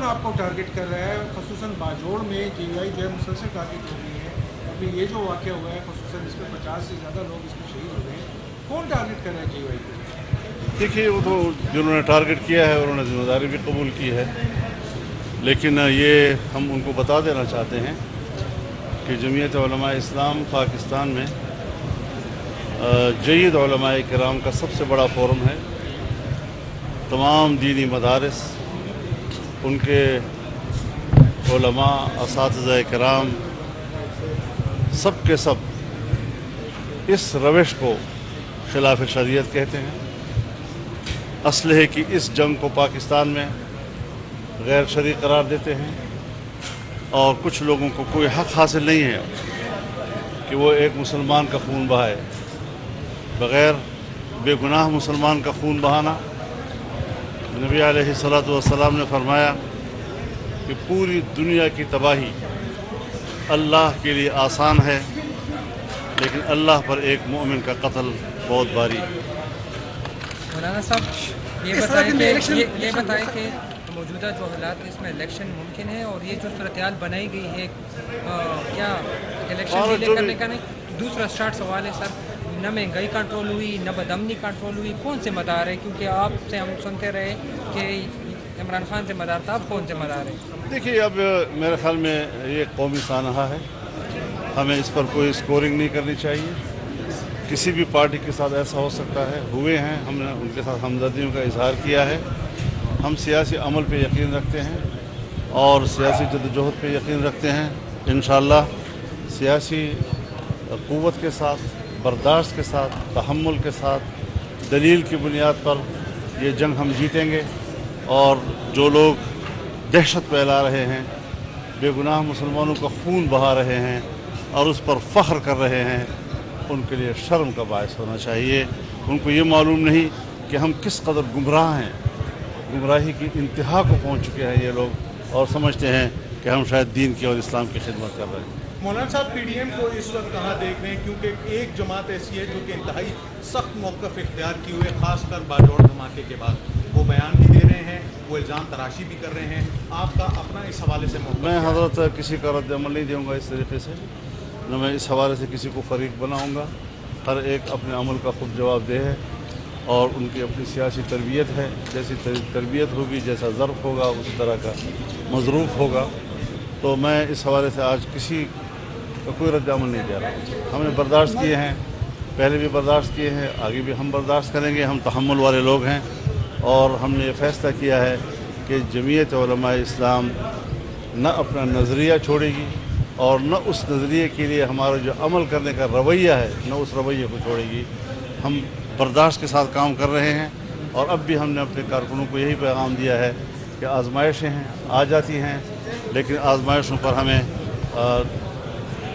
آپ کو ٹارگٹ کر رہا ہے؟ خصوصاً باجوڑ میں GUI جو ہے مسلسل ٹارگٹ ہو رہی ہے. ابھی یہ جو واقعہ ہوا ہے خصوصاً اس میں 50 سے زیادہ لوگ اس میں شہید ہو گئے ہیں. کون ٹارگٹ کر رہا ہے GUI کو؟ دیکھیے وہ تو جنہوں نے ٹارگٹ کیا ہے انہوں نے ذمہ داری بھی قبول کی ہے، لیکن یہ ہم ان کو بتا دینا چاہتے ہیں کہ جمعیت علماء اسلام پاکستان میں جید علماء کرام کا سب سے بڑا فورم ہے. تمام دینی مدارس، ان کے علماء، اساتذہ کرام سب کے سب اس روش کو خلاف شریعت کہتے ہیں. اسلحے کی اس جنگ کو پاکستان میں غیر شرعی قرار دیتے ہیں، اور کچھ لوگوں کو کوئی حق حاصل نہیں ہے کہ وہ ایک مسلمان کا خون بہائے. بغیر بے گناہ مسلمان کا خون بہانا، نبی علیہ الصلوۃ والسلام نے فرمایا کہ پوری دنیا کی تباہی اللہ کے لیے آسان ہے، لیکن اللہ پر ایک مومن کا قتل بہت بھاری. مولانا صاحب یہ بتائیں کہ موجودہ جو حالات اس میں الیکشن ممکن ہے، اور یہ جو صورتحال بنائی گئی ہے کیا الیکشن ڈیلے کرنے کا نہیں؟ دوسرا اسٹارٹ سوال ہے سر، نہ مہنگائی کنٹرول ہوئی، نہ بدامنی کنٹرول ہوئی، کون ذمہ دار ہے؟ کیونکہ آپ سے ہم سنتے رہے کہ عمران خان ذمہ دار تھا، اب کون ذمہ دار ہے؟ دیکھیے اب میرے خیال میں یہ قومی سانحہ ہے، ہمیں اس پر کوئی اسکورنگ نہیں کرنی چاہیے. کسی بھی پارٹی کے ساتھ ایسا ہو سکتا ہے، ہوئے ہیں، ہم نے ان کے ساتھ ہمدردیوں کا اظہار کیا ہے. ہم سیاسی عمل پہ یقین رکھتے ہیں اور سیاسی جدوجہد پہ یقین رکھتے ہیں. انشاءاللہ سیاسی قوت کے ساتھ، برداشت کے ساتھ، تحمل کے ساتھ، دلیل کی بنیاد پر یہ جنگ ہم جیتیں گے. اور جو لوگ دہشت پھیلا رہے ہیں، بے گناہ مسلمانوں کا خون بہا رہے ہیں اور اس پر فخر کر رہے ہیں، ان کے لیے شرم کا باعث ہونا چاہیے. ان کو یہ معلوم نہیں کہ ہم کس قدر گمراہ ہیں، گمراہی کی انتہا کو پہنچ چکے ہیں یہ لوگ، اور سمجھتے ہیں کہ ہم شاید دین کی اور اسلام کی خدمت کر رہے ہیں. مولانا صاحب PDM کو اس وقت کہاں دیکھ رہے ہیں؟ کیونکہ ایک جماعت ایسی ہے جو کہ انتہائی سخت موقف اختیار کیے ہوئے، خاص کر باجوڑ دھماکے کے بعد وہ بیان بھی دے رہے ہیں، وہ الزام تراشی بھی کر رہے ہیں. آپ کا اپنا اس حوالے سے موقف؟ میں حضرت کسی کا رد عمل نہیں دوں گا اس طریقے سے، نہ میں اس حوالے سے کسی کو فریق بناؤں گا. ہر ایک اپنے عمل کا خود جواب دہ ہے، اور ان کی اپنی سیاسی تربیت ہے. جیسی تربیت ہوگی، جیسا ظرف ہوگا، اسی طرح کا مظروف ہوگا. تو میں اس حوالے سے آج کسی کا کوئی رد عمل نہیں دے رہا. ہم نے برداشت کیے ہیں، پہلے بھی برداشت کیے ہیں، آگے بھی ہم برداشت کریں گے. ہم تحمل والے لوگ ہیں، اور ہم نے یہ فیصلہ کیا ہے کہ جمعیت علماء اسلام نہ اپنا نظریہ چھوڑے گی، اور نہ اس نظریے کے لیے ہمارا جو عمل کرنے کا رویہ ہے، نہ اس رویے کو چھوڑے گی. ہم برداشت کے ساتھ کام کر رہے ہیں، اور اب بھی ہم نے اپنے کارکنوں کو یہی پیغام دیا ہے کہ آزمائشیں ہیں، آ جاتی ہیں، لیکن آزمائشوں پر ہمیں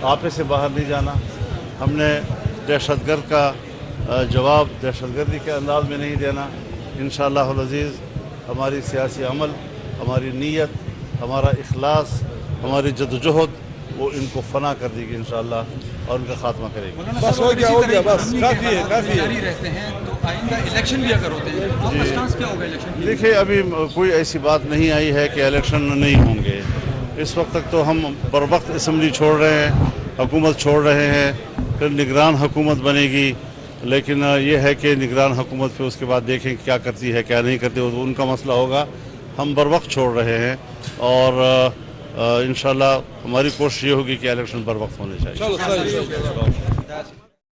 آپے سے باہر نہیں جانا. ہم نے دہشت گرد کا جواب دہشت گردی کے انداز میں نہیں دینا. انشاءاللہ العزیز ہماری سیاسی عمل، ہماری نیت، ہمارا اخلاص، ہماری جدوجہد وہ ان کو فنا کر دے گی انشاءاللہ، اور ان کا خاتمہ کرے گی. بس ہو گیا بس کافی ہے. جاری رہتے ہیں تو آئندہ الیکشن بھی اگر ہوتے ہیں تو اسٹانس کیا ہوگا الیکشن کی؟ دیکھیے ابھی کوئی ایسی بات نہیں آئی ہے کہ الیکشن نہیں ہوں گے. اس وقت تک تو ہم بر وقت اسمبلی چھوڑ رہے ہیں، حکومت چھوڑ رہے ہیں، پھر نگران حکومت بنے گی. لیکن یہ ہے کہ نگران حکومت پہ اس کے بعد دیکھیں کیا کرتی ہے کیا نہیں کرتی، وہ ان کا مسئلہ ہوگا. ہم بر وقت چھوڑ رہے ہیں، اور انشاءاللہ ہماری کوشش یہ ہوگی کہ الیکشن بر وقت ہونے چاہیے. چلو